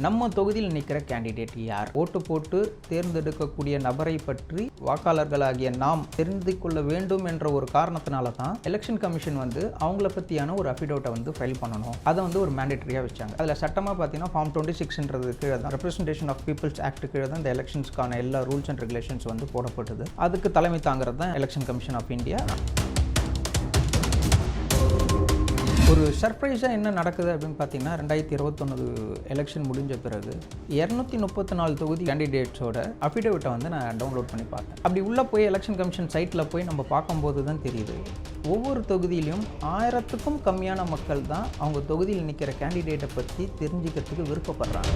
நம்ம தொகுதியில் நிற்கிற கேண்டிடேட் யார், ஓட்டு போட்டு தேர்ந்தெடுக்கக்கூடிய நபரை பற்றி வாக்காளர்களாகிய நாம் தெரிந்து கொள்ள வேண்டும் என்ற ஒரு காரணத்தினால தான் எலெக்ஷன் கமிஷன் வந்து அவங்கள பற்றியான ஒரு அஃபிடவிட்டை வந்து ஃபைல் பண்ணணும். அதை வந்து ஒரு மேண்டேட்டரியாக வச்சாங்க. அதில் சட்டமாக பார்த்தீங்கன்னா ஃபார்ம் 26ன்றது கீழே தான் ரெப்ரசன்டேஷன் ஆஃப் பீப்புள்ஸ் ஆக்ட் கீழே தான் இந்த எலெக்ஷன்ஸ்க்கான எல்லா ரூல்ஸ் அண்ட் ரெகுலேஷன்ஸ் வந்து போடப்பட்டது. அதுக்கு தலைமை தாங்கிறது தான் எலெக்ஷன் கமிஷன் ஆஃப் இந்தியா. ஒரு சர்ப்ரைஸாக என்ன நடக்குது அப்படின்னு பார்த்தீங்கன்னா 2021 எலெக்ஷன் முடிஞ்ச பிறகு 234 தொகுதி கேண்டிடேட்ஸோட அஃபிடவிட்டை வந்து நான் டவுன்லோட் பண்ணி பார்த்தேன். அப்படி உள்ளே போய் எலெக்ஷன் கமிஷன் சைட்டில் போய் நம்ம பார்க்கும்போது தான் தெரியுது, ஒவ்வொரு தொகுதியிலையும் 1000க்கும் கம்மியான மக்கள் தான் அவங்க தொகுதியில் நிற்கிற கேண்டிடேட்டை பற்றி தெரிஞ்சுக்கிறதுக்கு விருப்பப்படுறாங்க.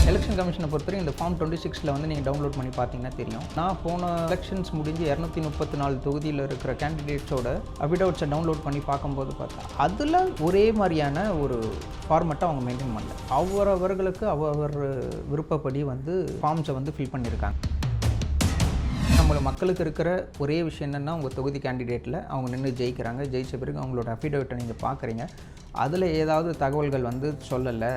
எலெக்ஷன் கமிஷனை பொறுத்தவரை இந்த ஃபார்ம் 26ல் வந்து நீங்கள் டவுன்லோட் பண்ணி பார்த்தீங்கன்னா தெரியும். நான் போன எலெக்ஷன்ஸ் முடிஞ்சு 234 தொகுதியில் இருக்கிற கேண்டிடேட்ஸோட அஃபிடவிட்ஸை டவுன்லோட் பண்ணி பார்க்கும்போது பார்த்தா அதில் ஒரே மாதிரியான ஒரு ஃபார்மெட்டை அவங்க மெயின்டைன் பண்ணல. அவரவர்களுக்கு அவர் விருப்பப்படி வந்து ஃபார்ம்ஸை வந்து ஃபில் பண்ணியிருக்காங்க. நம்மளோட மக்களுக்கு இருக்கிற ஒரே விஷயம் என்னென்னா, உங்கள் தொகுதி கேண்டிடேட்டில் அவங்க நின்று ஜெயிக்கிறாங்க. ஜெயித்த பிறகு அவங்களோட அஃபிடவிட்டை நீங்கள் பார்க்குறீங்க. அதில் ஏதாவது தகவல்கள் வந்து சொல்லலை,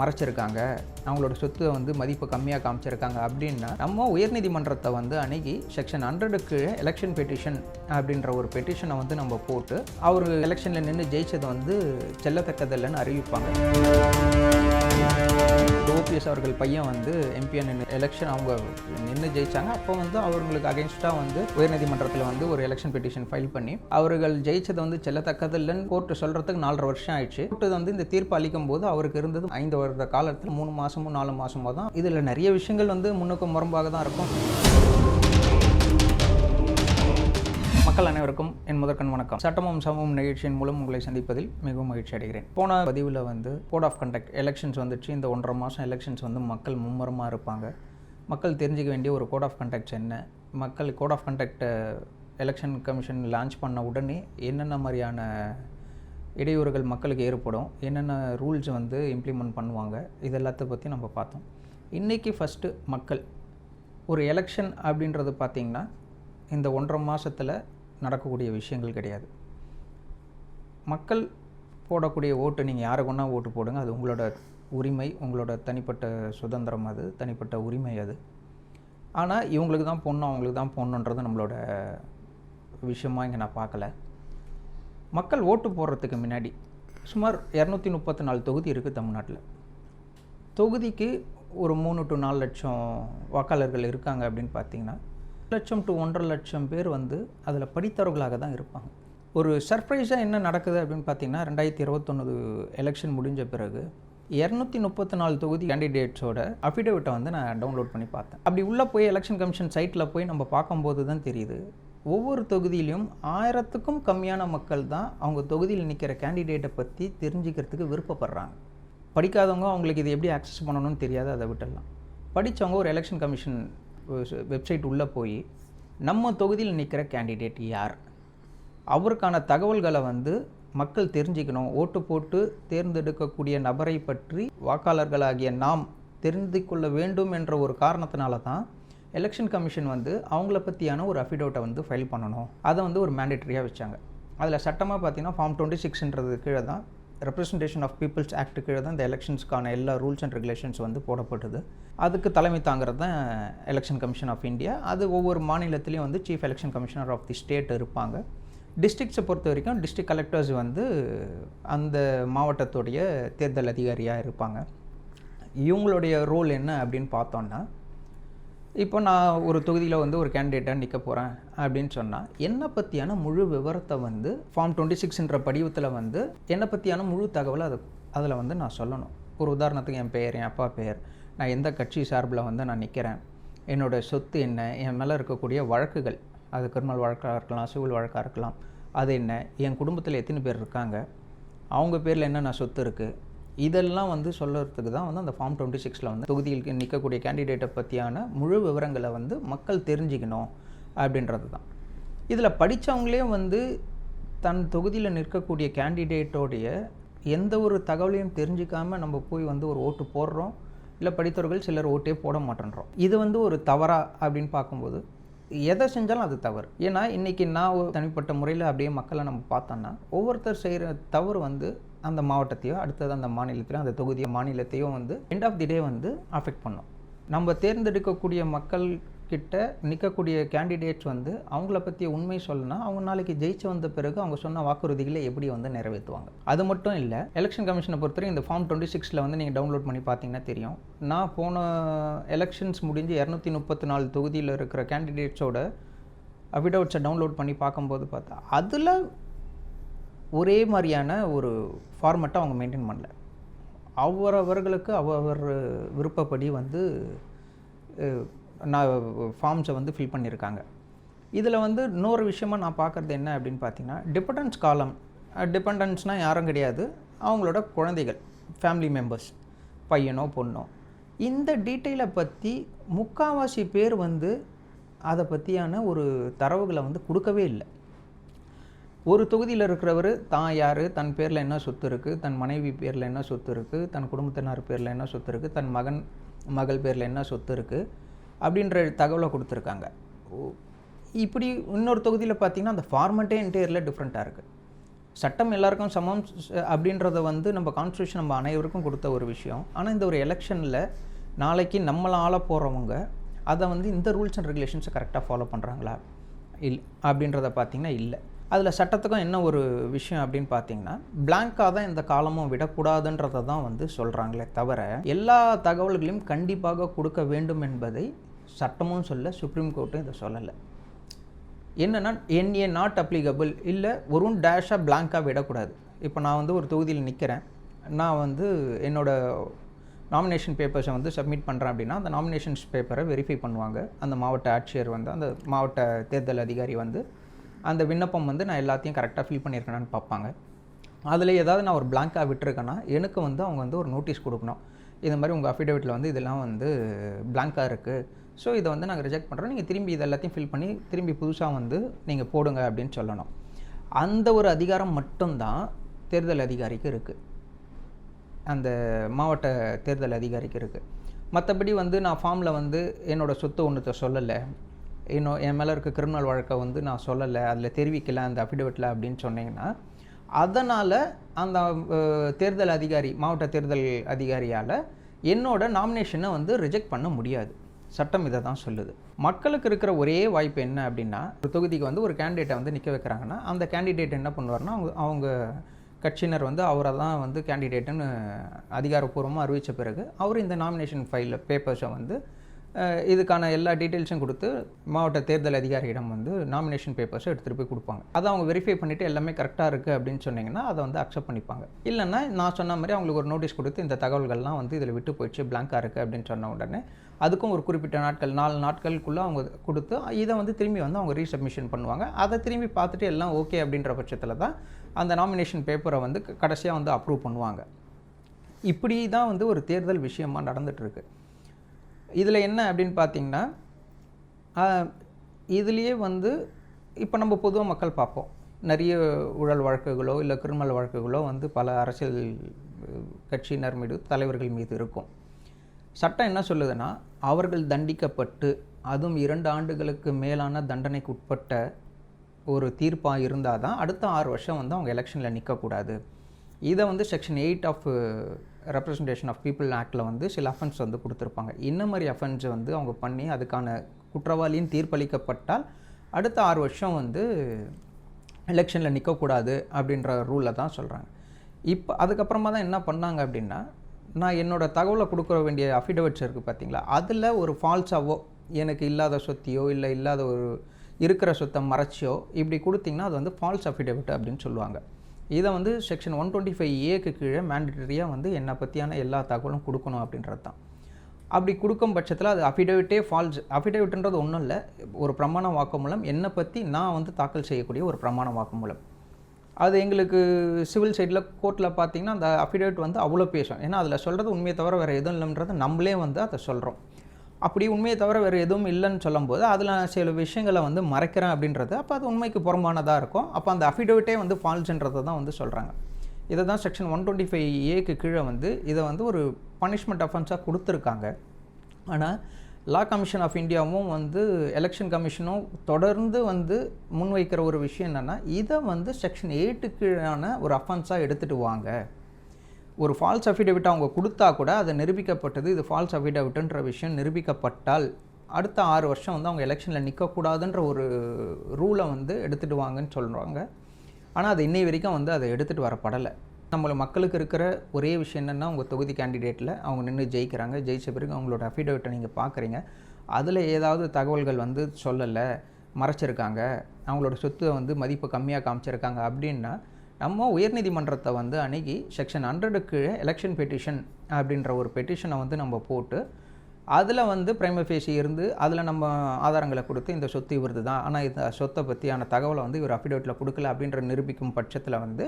மறைச்சிருக்காங்க, அவங்களோட சொத்து வந்து மதிப்பு கம்மியாக காமிச்சிருக்காங்க அப்படின்னா நம்ம உயர்நீதிமன்றத்தை வந்து அணுகி செக்ஷன் 100க்கு எலெக்ஷன் பெட்டிஷன் அப்படின்ற ஒரு பெட்டிஷனை வந்து நம்ம போட்டு அவர் எலெக்ஷனில் நின்று ஜெயிச்சதை வந்து செல்லத்தக்கதில்லைன்னு அறிவிப்பாங்க. ஓபிஎஸ் அவர்கள் பையன் வந்து எம்பியை நின்று எலெக்ஷன் அவங்க நின்று ஜெயிச்சாங்க. அப்போ வந்து அவர்களுக்கு அகென்ஸ்டாக வந்து உயர்நீதிமன்றத்தில் வந்து ஒரு எலெக்ஷன் பெட்டிஷன் ஃபைல் பண்ணி அவர்கள் ஜெயிச்சதை வந்து செல்லத்தக்கதில்லைன்னு கோர்ட்டு சொல்கிறதுக்கு 4.5 வருஷம் ஆயிடுச்சு. கோர்ட்டு வந்து இந்த தீர்ப்பு அளிக்கும் போது அவருக்கு இருந்தது 5 வருட காலத்தில் 3 மாதமோ 4 மாதமோ தான். இதில் நிறைய விஷயங்கள் வந்து முன்னுக்கும் முரம்பாக தான் இருக்கும். மக்கள் அனைவருக்கும் என் முதற்கண் வணக்கம். சட்டமும் சமூகம் நிகழ்ச்சியின் மூலம் உங்களை சந்திப்பதில் மிகவும் மகிழ்ச்சி அடைகிறேன். போன பதிவில் வந்து கோட் ஆஃப் கண்டக்ட் எலெக்ஷன்ஸ் வந்துச்சு. இந்த 1.5 மாதம் எலெக்ஷன்ஸ் வந்து மக்கள் மும்முரமாக இருப்பாங்க. மக்கள் தெரிஞ்சிக்க வேண்டிய ஒரு கோட் ஆஃப் கண்டக்ட்ஸ் என்ன, மக்கள் code of conduct election commission launch பண்ண உடனே என்னென்ன மாதிரியான இடையூறுகள் மக்களுக்கு ஏற்படும், என்னென்ன ரூல்ஸ் வந்து இம்ப்ளிமெண்ட் பண்ணுவாங்க, இது எல்லாத்த பற்றி நம்ம பார்த்தோம். இன்றைக்கி ஃபஸ்ட்டு மக்கள் ஒரு எலெக்ஷன் அப்படின்றது பார்த்திங்கன்னா இந்த 1.5 மாதத்தில் நடக்கக்கூடிய விஷயங்கள் கிடையாது. மக்கள் போடக்கூடிய ஓட்டு, நீங்கள் யாரை கொண்டா ஓட்டு போடுங்க, அது உங்களோட உரிமை, உங்களோட தனிப்பட்ட சுதந்திரம், அது தனிப்பட்ட உரிமை அது. ஆனால் இவங்களுக்கு தான் போடணும், அவங்களுக்கு தான் போடணுன்றது நம்மளோட விஷயமாக இங்கே நான் பார்க்கல. மக்கள் ஓட்டு போடுறதுக்கு முன்னாடி சுமார் 234 தொகுதி இருக்குது தமிழ்நாட்டில். தொகுதிக்கு ஒரு 3 to 4 லட்சம் வாக்காளர்கள் இருக்காங்க அப்படின்னு பார்த்தீங்கன்னா 1 லட்சம் to 1.5 லட்சம் பேர் வந்து அதில் படித்தவர்களாக தான் இருப்பாங்க. ஒரு சர்ப்ரைஸாக என்ன நடக்குது அப்படின்னு பார்த்தீங்கன்னா 2021 எலெக்ஷன் முடிஞ்ச பிறகு 234 தொகுதி கேண்டிடேட்ஸோட அஃபிடவிட்டை வந்து நான் டவுன்லோட் பண்ணி பார்த்தேன். அப்படி உள்ளே போய் எலெக்ஷன் கமிஷன் சைட்டில் போய் நம்ம பார்க்கும்போது தான் தெரியுது, ஒவ்வொரு தொகுதியிலையும் 1000க்கும் கம்மியான மக்கள் தான் அவங்க தொகுதியில் நிற்கிற கேண்டிடேட்டை பற்றி தெரிஞ்சுக்கிறதுக்கு விருப்பப்படுறாங்க. படிக்காதவங்க அவங்களுக்கு இது எப்படி ஆக்சஸ் பண்ணணும்னு தெரியாது, அதை விட்டுடலாம். படித்தவங்க ஒரு எலெக்ஷன் கமிஷன் வெப்சைட் உள்ளே போய் நம்ம தொகுதியில் நிற்கிற கேண்டிடேட் யார், அவருக்கான தகவல்களை வந்து மக்கள் தெரிஞ்சுக்கணும். ஓட்டு போட்டு தேர்ந்தெடுக்கக்கூடிய நபரை பற்றி வாக்காளர்களாகிய நாம் தெரிந்து கொள்ள வேண்டும் என்ற ஒரு காரணத்தினால தான் எலெக்ஷன் கமிஷன் வந்து அவங்கள பற்றியான ஒரு அஃபிடவிட்டை வந்து ஃபைல் பண்ணணும். அதை வந்து ஒரு மேண்டேட்டரியாக வச்சாங்க. அதில் சட்டமாக பார்த்தீங்கன்னா ஃபார்ம் 26ன்றது கீழே தான் ரெப்ரசன்டேஷன் ஆஃப் பீப்புள்ஸ் ஆக்ட் கீழே தான் இந்த எலெக்ஷன்ஸ்க்கான எல்லா ரூல்ஸ் அண்ட் ரெகுலேஷன்ஸ் வந்து போடப்பட்டது. அதுக்கு தலைமை தாங்கிறது தான் எலெக்ஷன் கமிஷன் ஆஃப் இந்தியா. அது ஒவ்வொரு மாநிலத்திலையும் வந்து chief election commissioner of the state இருப்பாங்க. டிஸ்ட்ரிக்ட்ஸை பொறுத்த வரைக்கும் டிஸ்ட்ரிக்ட் கலெக்டர்ஸ் வந்து அந்த மாவட்டத்துடைய தேர்தல் அதிகாரியாக இருப்பாங்க. இவங்களுடைய ரோல் என்ன அப்படின்னு பார்த்தோன்னா, இப்போ நான் ஒரு தொகுதியில் வந்து ஒரு கேண்டிடேட்டாக நிற்க போகிறேன் அப்படின்னு சொன்னால் என்னை பற்றியான முழு விவரத்தை வந்து ஃபார்ம் 26ன்ற படிவத்தில் வந்து என்னை பற்றியான முழு தகவலை அதில் வந்து நான் சொல்லணும். ஒரு உதாரணத்துக்கு என் பெயர், என் அப்பா பெயர், நான் எந்த கட்சி சார்பில் வந்து நான் நிற்கிறேன், என்னோடய சொத்து என்ன, என் மேலே இருக்கக்கூடிய வழக்குகள், அது கிரிமினல் வழக்காக இருக்கலாம், சிவில் வழக்காக இருக்கலாம், அது என்ன, என் குடும்பத்தில் எத்தனை பேர் இருக்காங்க, அவங்க பேரில் என்னென்ன சொத்து இருக்குது, இதெல்லாம் வந்து சொல்கிறதுக்கு தான் வந்து அந்த ஃபார்ம் 26ல் வந்து தொகுதியில் நிற்கக்கூடிய கேண்டிடேட்டை பற்றியான முழு விவரங்களை வந்து மக்கள் தெரிஞ்சுக்கணும் அப்படின்றது தான். இதில் படித்தவங்களே வந்து தன் தொகுதியில் நிற்கக்கூடிய கேண்டிடேட்டோடைய எந்த ஒரு தகவலையும் தெரிஞ்சிக்காமல் நம்ம போய் வந்து ஒரு ஓட்டு போடுறோம். இல்லை படித்தவர்கள் சிலர் ஓட்டே போட மாட்டேன்றோம். இது வந்து ஒரு தவறா அப்படின்னு பார்க்கும்போது எதை செஞ்சாலும் அது தவறு. ஏன்னா இன்றைக்கி நான் தனிப்பட்ட முறையில் அப்படியே மக்களை நம்ம பார்த்தோன்னா ஒவ்வொருத்தர் செய்கிற தவறு வந்து அந்த மாவட்டத்தையோ அடுத்தது அந்த மாநிலத்திலையோ அந்த தொகுதியோ மாநிலத்தையோ வந்து எண்ட் ஆஃப் தி டே வந்து அஃபெக்ட் பண்ணும். நம்ம தேர்ந்தெடுக்கக்கூடிய மக்கள் கிட்ட நிற்கக்கூடிய கேண்டிடேட்ஸ் வந்து அவங்கள பற்றிய உண்மை சொல்லணும்னா அவங்க நாளைக்கு ஜெயிச்சு வந்த பிறகு அவங்க சொன்ன வாக்குறுதிகளை எப்படி வந்து நிறைவேற்றுவாங்க. அது மட்டும் இல்லை, எலெக்ஷன் கமிஷனை பொறுத்தவரை இந்த ஃபார்ம் 26 வந்து நீங்கள் டவுன்லோட் பண்ணி பார்த்தீங்கன்னா தெரியும். நான் போன எலெக்ஷன்ஸ் முடிஞ்சு 234 தொகுதியில் இருக்கிற கேண்டிடேட்ஸோட அஃபிடவிட்ஸை டவுன்லோட் பண்ணி பார்க்கும்போது பார்த்தா அதில் ஒரே மாதிரியான ஒரு ஃபார்மெட்டை அவங்க மெயின்டைன் பண்ணல. அவரவர்களுக்கு அவர் விருப்பப்படி வந்து நான் ஃபார்ம்ஸை வந்து ஃபில் பண்ணியிருக்காங்க. இதில் வந்து இன்னொரு விஷயமா நான் பார்க்குறது என்ன அப்படின்னு பார்த்தீங்கன்னா, டிபெண்டன்ஸ் காலம். டிபெண்டன்ஸ்னால் யாரும் கிடையாது, அவங்களோட குழந்தைகள், ஃபேமிலி மெம்பர்ஸ், பையனோ பொண்ணோ. இந்த டீட்டெயிலை பற்றி முக்கால்வாசி பேர் வந்து அதை பற்றியான ஒரு தரவுகளை வந்து கொடுக்கவே இல்லை. ஒரு தொகுதியில் இருக்கிறவர் தான் யார், தன் பேரில் என்ன சொத்து இருக்குது, தன் மனைவி பேரில் என்ன சொத்து இருக்குது, தன் குடும்பத்தினர் பேரில் என்ன சொத்து இருக்குது, தன் மகள் பேரில் என்ன சொத்து இருக்குது அப்படின்ற தகவலை கொடுத்துருக்காங்க. இப்படி இன்னொரு தொகுதியில் பார்த்திங்கன்னா அந்த ஃபார்மெட்டே என்டையரில் டிஃப்ரெண்ட்டாக இருக்குது. சட்டம் எல்லாருக்கும் சமம் அப்படின்றத வந்து நம்ம கான்ஸ்டியூஷன் நம்ம அனைவருக்கும் கொடுத்த ஒரு விஷயம். ஆனால் இந்த ஒரு எலெக்ஷனில் நாளைக்கு நம்மளை ஆள போகிறவங்க அதை வந்து இந்த ரூல்ஸ் அண்ட் ரெகுலேஷன்ஸை கரெக்டாக ஃபாலோ பண்ணுறாங்களா அப்படின்றத பார்த்திங்கன்னா இல்லை. அதில் சட்டத்துக்கும் என்ன ஒரு விஷயம் அப்படின்னு பார்த்தீங்கன்னா, பிளாங்காக தான் இந்த காலமும் விடக்கூடாதுன்றதை தான் வந்து சொல்கிறாங்களே தவிர எல்லா தகவல்களையும் கண்டிப்பாக கொடுக்க வேண்டும் என்பதை சட்டமும் சொல்ல, சுப்ரீம் கோர்ட்டும் இதை சொல்லலை. என்னென்னா என்ஏ நாட் அப்ளிகபிள், இல்லை ஒரு டேஷாக பிளாங்காக விடக்கூடாது. இப்போ நான் வந்து ஒரு தொகுதியில் நிற்கிறேன், நான் வந்து என்னோடய நாமினேஷன் பேப்பர்ஸை வந்து சப்மிட் பண்ணுறேன் அப்படின்னா அந்த நாமினேஷன்ஸ் பேப்பரை வெரிஃபை பண்ணுவாங்க. அந்த மாவட்ட ஆட்சியர் வந்து, அந்த மாவட்ட தேர்தல் அதிகாரி வந்து அந்த விண்ணப்பம் வந்து நான் எல்லாத்தையும் கரெக்டாக ஃபில் பண்ணியிருக்கேனான்னு பார்ப்பாங்க. அதில் ஏதாவது நான் ஒரு பிளாங்காக விட்டுருக்கேன்னா எனக்கு வந்து அவங்க வந்து ஒரு நோட்டீஸ் கொடுக்கணும். இது மாதிரி உங்கள் அஃபிடேவிட்டில் வந்து இதெல்லாம் வந்து பிளாங்காக இருக்குது, ஸோ இதை வந்து நாங்கள் ரிஜெக்ட் பண்ணுறோம், நீங்கள் திரும்பி இது எல்லாத்தையும் ஃபில் பண்ணி திரும்பி புதுசாக வந்து நீங்கள் போடுங்க அப்படின்னு சொல்லணும். அந்த ஒரு அதிகாரம் மட்டும்தான் தேர்தல் அதிகாரிக்கு இருக்குது, அந்த மாவட்ட தேர்தல் அதிகாரிக்கு இருக்குது. மற்றபடி வந்து நான் ஃபார்மில் வந்து என்னோடய சொத்து ஒன்றுத்தை சொல்லலை, இன்னும் என் மேலே இருக்க கிரிமினல் வழக்கை வந்து நான் சொல்லலை, அதில் தெரிவிக்கலை அந்த அஃபிடேவிட்டில் அப்படின்னு சொன்னீங்கன்னா அதனால் அந்த தேர்தல் அதிகாரி, மாவட்ட தேர்தல் அதிகாரியால் என்னோட நாமினேஷனை வந்து ரிஜெக்ட் பண்ண முடியாது. சட்டம் இதை தான் சொல்லுது. மக்களுக்கு இருக்கிற ஒரே வாய்ப்பு என்ன அப்படின்னா, ஒரு தொகுதிக்கு வந்து ஒரு கேண்டிடேட்டை வந்து நிற்க வைக்கிறாங்கன்னா அந்த கேண்டிடேட் என்ன பண்ணுவார்னா அவங்க கட்சியினர் வந்து அவரை தான் வந்து கேண்டிடேட்டுன்னு அதிகாரப்பூர்வமாக அறிவித்த பிறகு அவர் இந்த நாமினேஷன் ஃபைலில் பேப்பர்ஸை வந்து இதுக்கான எல்லா டீட்டெயில்ஸும் கொடுத்து மாவட்ட தேர்தல் அதிகாரியிடம் வந்து நாமினேஷன் பேப்பர்ஸை எடுத்துகிட்டு போய் கொடுப்பாங்க. அதை அவங்க வெரிஃபை பண்ணிவிட்டு எல்லாமே கரெக்டாக இருக்குது அப்படின்னு சொன்னிங்கன்னா அதை வந்து அக்செப்ட் பண்ணிப்பாங்க. இல்லைன்னா நான் சொன்ன மாதிரி அவங்களுக்கு ஒரு நோட்டீஸ் கொடுத்து இந்த தகவல்கள்லாம் வந்து இதில் விட்டு போயிடுச்சு, பிளாங்காக இருக்குது அப்படின்னு சொன்ன உடனே அதுக்கும் ஒரு குறிப்பிட்ட நாட்கள் 4 நாட்களுக்குள்ளே அவங்க கொடுத்து இதை வந்து திரும்பி வந்து அவங்க ரீசப்மிஷன் பண்ணுவாங்க. அதை திரும்பி பார்த்துட்டு எல்லாம் ஓகே அப்படின்ற பட்சத்தில் தான் அந்த நாமினேஷன் பேப்பரை வந்து கடைசியாக வந்து அப்ரூவ் பண்ணுவாங்க. இப்படி தான் வந்து ஒரு தேர்தல் விஷயமாக நடந்துகிட்ருக்கு. இதில் என்ன அப்படின்னு பார்த்தீங்கன்னா, இதுலேயே வந்து இப்போ நம்ம பொதுவாக மக்கள் பார்ப்போம், நிறைய ஊழல் வழக்குகளோ இல்லை கிரிமினல் வழக்குகளோ வந்து பல அரசியல் கட்சியினர் மீது, தலைவர்கள் மீது இருக்கும். சட்டம் என்ன சொல்லுதுன்னா, அவர்கள் தண்டிக்கப்பட்டு அதுவும் 2 ஆண்டுகளுக்கு மேலான தண்டனைக்கு உட்பட்ட ஒரு தீர்ப்பாக இருந்தால் தான் அடுத்த 6 வருஷம் வந்து அவங்க எலெக்ஷனில் நிற்கக்கூடாது. இதை வந்து section 8 of representation of people ஆக்டில் வந்து சில அஃபென்ஸ் வந்து கொடுத்துருப்பாங்க. இந்த மாதிரி அஃபென்ஸ் வந்து அவங்க பண்ணி அதுக்கான குற்றவாளியின் தீர்ப்பளிக்கப்பட்டால் அடுத்த 6 வருஷம் வந்து எலெக்ஷனில் நிற்கக்கூடாது அப்படின்ற ரூலில் தான் சொல்கிறாங்க. இப்போ அதுக்கப்புறமா தான் என்ன பண்ணாங்க அப்படின்னா, நான் என்னோடய தகவலை கொடுக்க வேண்டிய அஃபிடவிட்ஸ் இருக்குது பார்த்தீங்களா, அதில் ஒரு ஃபால்ஸாவோ எனக்கு இல்லாத சொத்தையோ இல்லை இல்லாத ஒரு இருக்கிற சொத்தை மறைச்சியோ இப்படி கொடுத்திங்கன்னா அது வந்து ஃபால்ஸ் அஃபிடவிட் அப்படின்னு சொல்லுவாங்க. இதை வந்து செக்ஷன் 125A கீழே மேண்டட்டரியாக வந்து என்னை பற்றியான எல்லா தகவலும் கொடுக்கணும் அப்படின்றது தான். அப்படி கொடுக்கும் பட்சத்தில் அது அஃபிடவிட்டே ஃபால்ஸ். அஃபிடவிட்ன்றது ஒன்றும் இல்லை, ஒரு பிரமாண வாக்குமூலம், என்னை பற்றி நான் வந்து தாக்கல் செய்யக்கூடிய ஒரு பிரமாண வாக்குமூலம். அது எங்களுக்கு சிவில் சைடில் கோர்ட்டில் பார்த்திங்கன்னா அந்த அஃபிடவிட் வந்து அவ்வளோ பேசும். ஏன்னா அதில் சொல்கிறது உண்மையை தவிர வேறு எதுவும் இல்லைன்றதை நம்மளே வந்து அதை சொல்கிறோம். அப்படி உண்மையை தவிர வேறு எதுவும் இல்லைன்னு சொல்லும்போது அதில் சில விஷயங்களை வந்து மறைக்கிறேன் அப்படின்றது அப்போ அது உண்மைக்கு புறம்பானதாக இருக்கும். அப்போ அந்த அஃபிடவிட்டே வந்து ஃபால்ஸ்ன்றதை தான் வந்து சொல்கிறாங்க. இதை தான் செக்ஷன் 125A கீழே வந்து இதை வந்து ஒரு பனிஷ்மெண்ட் அஃபென்ஸாக கொடுத்துருக்காங்க. ஆனால் லா கமிஷன் ஆஃப் இந்தியாவும் வந்து எலெக்ஷன் கமிஷனும் தொடர்ந்து வந்து முன்வைக்கிற ஒரு விஷயம் என்னென்னா, இதை வந்து செக்ஷன் 8 கீழான ஒரு அஃபென்ஸாக எடுத்துகிட்டு வாங்க. ஒரு ஃபால்ஸ் அஃபிடவிட் அவங்க கொடுத்தா கூட அதை நிரூபிக்கப்பட்டது, இது ஃபால்ஸ் அஃபிடவிட்டுன்ற விஷயம் நிரூபிக்கப்பட்டால் அடுத்த 6 வருஷம் வந்து அவங்க எலெக்ஷனில் நிற்கக்கூடாதுன்ற ஒரு ரூலை வந்து எடுத்துகிட்டு வாங்கன்னு சொல்கிறாங்க. ஆனால் அது இன்னை வரைக்கும் வந்து அதை எடுத்துகிட்டு வரப்படலை. நம்மள மக்களுக்கு இருக்கிற ஒரே விஷயம் என்னென்னா, உங்கள் தொகுதி கேண்டிடேட்டில் அவங்க நின்று ஜெயிக்கிறாங்க. ஜெயிச்ச பிறகு அவங்களோட அஃபிடவிட்டை நீங்கள் பார்க்குறீங்க. அதில் ஏதாவது தகவல்கள் வந்து சொல்லலை, மறைச்சிருக்காங்க, அவங்களோட சொத்து வந்து மதிப்பு கம்மியாக காமிச்சிருக்காங்க அப்படின்னா, நம்ம உயர்நீதிமன்றத்தை வந்து அணுகி செக்ஷன் 100 கீழே எலெக்ஷன் பெட்டிஷன் அப்படின்ற ஒரு பெட்டிஷனை வந்து நம்ம போட்டு, அதில் வந்து பிரைம ஃபேசி இருந்து அதில் நம்ம ஆதாரங்களை கொடுத்து இந்த சொத்து இவரது தான், ஆனால் இந்த சொத்தை பற்றியான தகவலை வந்து இவர் அஃபிடவிட்டில் கொடுக்கல அப்படின்ற நிரூபிக்கும் பட்சத்தில் வந்து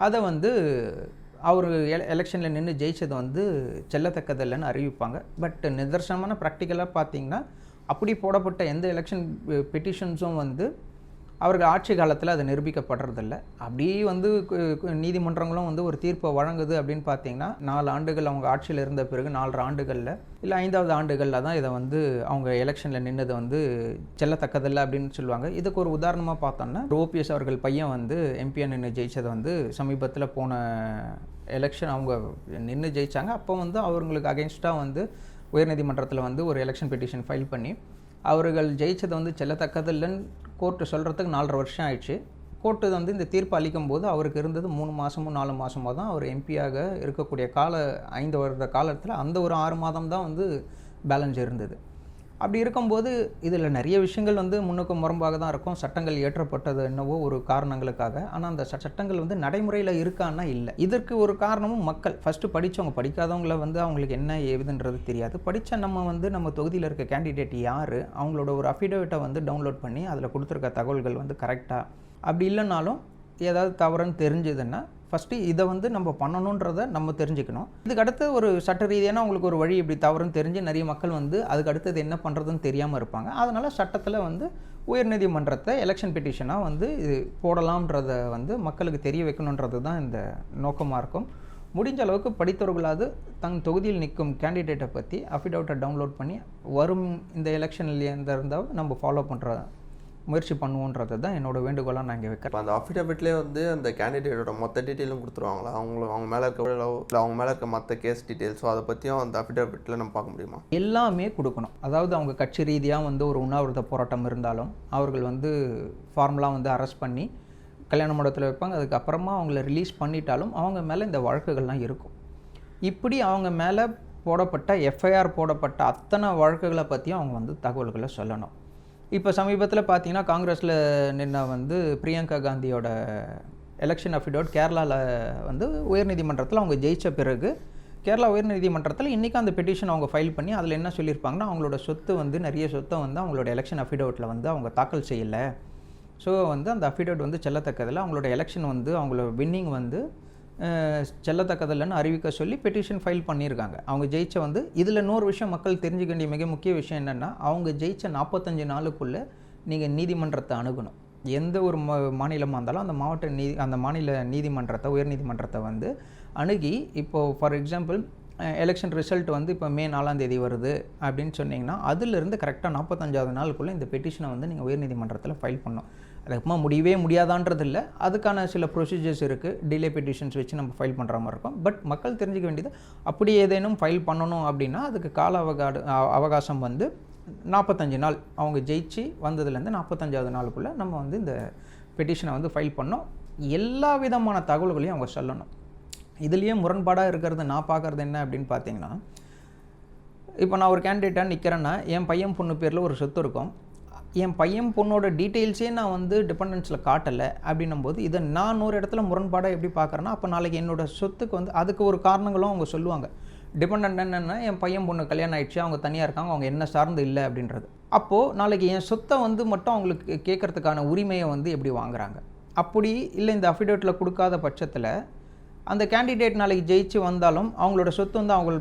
அதை வந்து அவர் எலெக்ஷனில் நின்று ஜெயிச்சது வந்து செல்லத்தக்கதில்லைன்னு அறிவிப்பாங்க. பட் நிதர்சனமான ப்ராக்டிக்கலாக பார்த்திங்கன்னா, அப்படி போடப்பட்ட எந்த எலெக்ஷன் பெட்டிஷன்ஸும் வந்து அவர்கள் ஆட்சி காலத்தில் அதை நிரூபிக்கப்படுறதில்ல. அப்படியே வந்து நீதிமன்றங்களும் வந்து ஒரு தீர்ப்பை வழங்குது அப்படின்னு பார்த்தீங்கன்னா, 4 ஆண்டுகள் அவங்க ஆட்சியில் இருந்த பிறகு 4 ஆண்டுகளில் இல்லை 5வது ஆண்டுகளில் தான் இதை வந்து அவங்க எலெக்ஷனில் நின்னதை வந்து செல்லத்தக்கதில்லை அப்படின்னு சொல்லுவாங்க. இதுக்கு ஒரு உதாரணமாக பார்த்தோம்னா, ஓபிஎஸ் அவர்கள் பையன் வந்து எம்பியாக நின்று ஜெயித்ததை வந்து சமீபத்தில் போன எலெக்ஷன் அவங்க நின்று ஜெயித்தாங்க. அப்போ வந்து அவங்களுக்கு அகென்ஸ்டாக வந்து உயர்நீதிமன்றத்தில் வந்து ஒரு எலெக்ஷன் பெட்டிஷன் ஃபைல் பண்ணி அவர்கள் ஜெயிச்சதை வந்து செல்லத்தக்கதில்லைன்னு கோர்ட்டு சொல்கிறதுக்கு 4.5 வருஷம் ஆயிடுச்சு. கோர்ட்டு வந்து இந்த தீர்ப்பு அளிக்கும் போது அவருக்கு இருந்தது 3 மாதமோ 4 மாதமோ தான் அவர் எம்பியாக இருக்கக்கூடிய 5 வருட காலத்தில் அந்த ஒரு 6 மாதம் தான் வந்து பேலன்ஸ் இருந்தது. அப்படி இருக்கும்போது இதில் நிறைய விஷயங்கள் வந்து முன்னுக்கு முரம்பாக தான் இருக்கும். சட்டங்கள் இயற்றப்பட்டது என்னவோ ஒரு காரணங்களுக்காக, ஆனால் அந்த சட்டங்கள் வந்து நடைமுறையில் இருக்கான்னா இல்லை. இதற்கு ஒரு காரணமும் மக்கள் ஃபஸ்ட்டு படித்தவங்க, படிக்காதவங்கள வந்து அவங்களுக்கு என்ன ஏதுன்றது தெரியாது. படித்த நம்ம வந்து நம்ம தொகுதியில் இருக்க கேண்டிடேட் யார், அவங்களோட ஒரு அஃபிடவிட்டை வந்து டவுன்லோட் பண்ணி அதில் கொடுத்துருக்க தகவல்கள் வந்து கரெக்டாக, அப்படி இல்லைனாலும் ஏதாவது தவறுன்னு தெரிஞ்சதுன்னா ஃபஸ்ட்டு இதை வந்து நம்ம பண்ணணுன்றதை நம்ம தெரிஞ்சுக்கணும். இதுக்கடுத்து ஒரு சட்ட ரீதியான உங்களுக்கு ஒரு வழி இப்படி தவறுன்னு தெரிஞ்சு நிறைய மக்கள் வந்து அதுக்கு அடுத்தது என்ன பண்ணுறதுன்னு தெரியாமல் இருப்பாங்க. அதனால் சட்டத்தில் வந்து உயர்நீதிமன்றத்தை எலெக்ஷன் பெட்டிஷனாக வந்து இது போடலாம்ன்றதை வந்து மக்களுக்கு தெரிய வைக்கணுன்றது தான் இந்த நோக்கமாக இருக்கும். முடிஞ்ச அளவுக்கு படித்தவர்களாவது தன் தொகுதியில் நிற்கும் கேண்டிடேட்டை பற்றி அஃபிடவிட்டை டவுன்லோட் பண்ணி வரும் இந்த எலெக்ஷனில் இருந்தால் நம்ம ஃபாலோ பண்ணுற முயற்சி பண்ணுவோன்றது தான் என்னோட வேண்டுகோளாக நான் இங்கே வைக்கிறேன். அந்த அஃபிடவிட்லேயே வந்து அந்த கேண்டிடேட்டோட மொத்த டீட்டெயிலும் கொடுத்துருவாங்களா? அவங்க மேலே இருக்க இல்லை அவங்க மேலே இருக்க மற்ற கேஸ் டீட்டெயில்ஸோ அதை பற்றியும் அந்த அஃபிடவிட்டில் நம்ம பார்க்க முடியுமா? எல்லாமே கொடுக்கணும். அதாவது அவங்க கட்சி ரீதியாக வந்து ஒரு உண்ணாவிரத போராட்டம் இருந்தாலும் அவர்கள் வந்து ஃபார்மலாக வந்து அரெஸ்ட் பண்ணி கல்யாண மண்டபத்தில் வைப்பாங்க. அதுக்கப்புறமா அவங்கள ரிலீஸ் பண்ணிட்டாலும் அவங்க மேலே இந்த வழக்குகள்லாம் இருக்கும். இப்படி அவங்க மேலே போடப்பட்ட எஃப்ஐஆர் போடப்பட்ட அத்தனை வழக்குகளை பற்றியும் அவங்க வந்து தகவல்களை சொல்லணும். இப்போ சமீபத்தில் பார்த்தீங்கன்னா, காங்கிரஸில் நின்ன வந்து பிரியங்கா காந்தியோட எலெக்ஷன் அஃபிடவிட் கேரளாவில் வந்து உயர்நீதிமன்றத்தில் அவங்க ஜெயித்த பிறகு கேரளா உயர்நீதிமன்றத்தில் இன்றைக்கி அந்த பெட்டிஷன் அவங்க ஃபைல் பண்ணி அதில் என்ன சொல்லியிருப்பாங்கன்னா, அவங்களோட சொத்து வந்து நிறைய சொத்தை வந்து அவங்களோட எலெக்ஷன் அஃபிடவிட்டில் வந்து அவங்க தாக்கல் செய்யலை. ஸோ வந்து அந்த அஃபிடவிட் வந்து செல்லத்தக்கதில்லை, அவங்களோட எலெக்ஷன் வந்து அவங்களோட வின்னிங் வந்து செல்லத்தக்கதில்லைன்னு அறிவிக்க சொல்லி பெட்டிஷன் ஃபைல் பண்ணியிருக்காங்க. அவங்க ஜெயிச்ச வந்து இதில் இன்னொரு விஷயம் மக்கள் தெரிஞ்சுக்க வேண்டிய மிக முக்கிய விஷயம் என்னென்னா, அவங்க ஜெயிச்ச 45 நாளுக்குள்ளே நீங்கள் நீதிமன்றத்தை அணுகணும். எந்த ஒரு மாநிலமாக இருந்தாலும் அந்த மாநில நீதிமன்றத்தை உயர்நீதிமன்றத்தை வந்து அணுகி, இப்போது ஃபார் எக்ஸாம்பிள் எலெக்ஷன் ரிசல்ட் வந்து இப்போ மே 4ஆம் தேதி வருது அப்படின்னு சொன்னிங்கன்னா, அதிலிருந்து கரெக்டாக 45வது நாளுக்குள்ளே இந்த பெட்டிஷனை வந்து நீங்கள் உயர்நீதிமன்றத்தில் ஃபைல் பண்ணணும். அதுக்குமா முடியவே முடியாதான்றது இல்லை, அதுக்கான சில ப்ரொசீஜர்ஸ் இருக்குது. டிலே பெட்டிஷன்ஸ் வச்சு நம்ம ஃபைல் பண்ணுற மாதிரி இருக்கும். பட் மக்கள் தெரிஞ்சுக்க வேண்டியது, அப்படி ஏதேனும் ஃபைல் பண்ணணும் அப்படின்னா அதுக்கு கால அவகாசம் வந்து 45 நாள். அவங்க ஜெயிச்சு வந்ததுலேருந்து 45வது நாளுக்குள்ளே நம்ம வந்து இந்த பெட்டிஷனை வந்து ஃபைல் பண்ணோம். எல்லா விதமான தகவல்களையும் அவங்க சொல்லணும். இதுலேயே முரண்பாடாக இருக்கிறது நான் பார்க்குறது என்ன அப்படின்னு பார்த்தீங்கன்னா, இப்போ நான் ஒரு கேண்டிடேட்டாக நிற்கிறேன்னா, என் பையன் பொண்ணு பேரில் ஒரு சொத்து இருக்கும். என் பையன் பொண்ணோட டீட்டெயில்ஸே நான் வந்து டிபெண்டன்ஸில் காட்டலை அப்படின்னும் போது, இதை நான் ஒரு இடத்துல முரண்பாடாக எப்படி பார்க்குறேன்னா, அப்போ நாளைக்கு என்னோடய சொத்துக்கு வந்து அதுக்கு ஒரு காரணங்களும் அவங்க சொல்லுவாங்க. டிபெண்ட் என்னென்னா, என் பையன் பொண்ணு கல்யாணம் ஆகிடுச்சு, அவங்க தனியாக இருக்காங்க, அவங்க என்ன சார்ந்து இல்லை அப்படின்றது. அப்போது நாளைக்கு என் சொத்தை வந்து மட்டும் அவங்களுக்கு கேட்குறதுக்கான உரிமையை வந்து எப்படி வாங்குறாங்க? அப்படி இல்லை இந்த அஃபிடவிட்டில் கொடுக்காத பட்சத்தில் அந்த கேண்டிடேட் நாளைக்கு ஜெயிச்சு வந்தாலும் அவங்களோட சொத்து வந்து அவங்க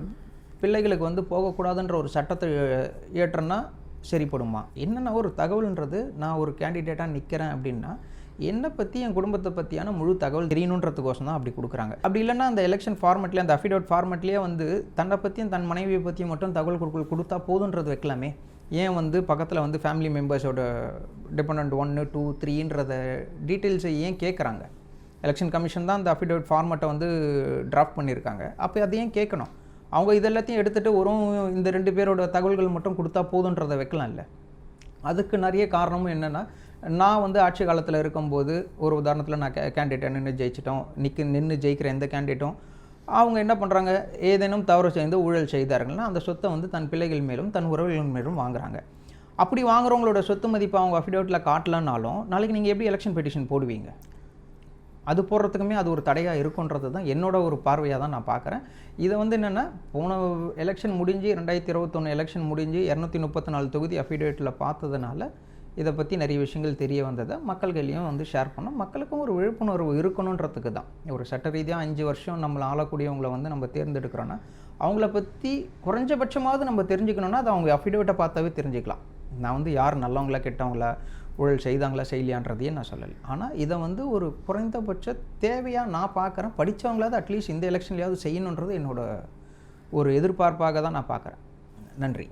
பிள்ளைகளுக்கு வந்து போகக்கூடாதுன்ற ஒரு சட்டத்தை ஏற்றனா சரிப்படுமா? என்னென்ன ஒரு தகவல்ன்றது, நான் ஒரு கேண்டிடேட்டாக நிற்கிறேன் அப்படின்னா என்னை பற்றி என் குடும்பத்தை பற்றியான முழு தகவல் தெரியணுன்றதுக்கோசம் தான் அப்படி கொடுக்குறாங்க. அப்படி இல்லைன்னா அந்த எலெக்ஷன் ஃபார்மெட்லேயே அந்த அஃபிடவிட் ஃபார்மெட்லேயே வந்து தன்னை பற்றியும் தன் மனைவியை பற்றியும் மட்டும் தகவல் கொடுத்தா போதுன்றது வைக்கலாமே. ஏன் வந்து பக்கத்தில் வந்து ஃபேமிலி மெம்பர்ஸோட டிபெண்ட் 1, 2, 3ன்றத டீட்டெயில்ஸை ஏன் கேட்குறாங்க? எலெக்ஷன் கமிஷன் தான் அந்த அஃபிடவிட் ஃபார்மெட்டை வந்து டிராஃப்ட் பண்ணியிருக்காங்க. அப்போ அதை ஏன் கேட்கணும்? அவங்க இதெல்லாத்தையும் எடுத்துகிட்டு இந்த 2 பேரோட தகவல்கள் மட்டும் கொடுத்தா போதுன்றதை வைக்கலாம் இல்லை. அதுக்கு நிறைய காரணமும் என்னென்னா, நான் வந்து ஆட்சி காலத்தில் இருக்கும்போது ஒரு உதாரணத்தில் நான் கேண்டிடேட்டை நின்று ஜெயிக்கிற எந்த கேண்டிடேட்டும் அவங்க என்ன பண்ணுறாங்க, ஏதேனும் தவறு செய்து ஊழல் செய்தார்கள்னா அந்த சொத்தை வந்து தன் பிள்ளைகள் மேலும் தன் உறவுகள் மேலும் வாங்குறாங்க. அப்படி வாங்குறவங்களோட சொத்து மதிப்பு அவங்க அஃபிடவிட்டில் காட்டலனாலும் நாளைக்கு நீங்கள் எப்படி எலெக்ஷன் பெட்டிஷன் போடுவீங்க? அது போடுறதுக்குமே அது ஒரு தடையாக இருக்குன்றது தான் என்னோட ஒரு பார்வையாக தான் நான் பார்க்குறேன். இதை வந்து என்னென்னா, போன எலெக்ஷன் முடிஞ்சு 2021 எலெக்ஷன் முடிஞ்சு 234 தொகுதி அஃபிடவிட்டில் பார்த்ததுனால இதை பற்றி நிறைய விஷயங்கள் தெரிய வந்ததை மக்கள்களையும் வந்து ஷேர் பண்ணோம். மக்களுக்கும் ஒரு விழிப்புணர்வு இருக்கணுன்றதுக்கு தான். ஒரு சட்ட ரீதியாக 5 வருஷம் நம்மளை ஆளக்கூடியவங்களை வந்து நம்ம தேர்ந்தெடுக்கிறோன்னா அவங்கள பற்றி குறைஞ்சபட்சமாவது நம்ம தெரிஞ்சுக்கணுன்னா அது அவங்க அஃபிடவிட்டை பார்த்தாவே தெரிஞ்சுக்கலாம். நான் வந்து யார் நல்லவங்களா கெட்டவங்களா, ஊழல் செய்தாங்களா செய்யலையான்றதையே நான் சொல்லலை. ஆனால் இதை வந்து ஒரு குறைந்தபட்ச தேவையாக நான் பார்க்குறேன். படித்தவங்களாவது அட்லீஸ்ட் இந்த எலெக்ஷன்லையாவது செய்யணுன்றது என்னோட ஒரு எதிர்பார்ப்பாக தான் நான் பார்க்குறேன். நன்றி.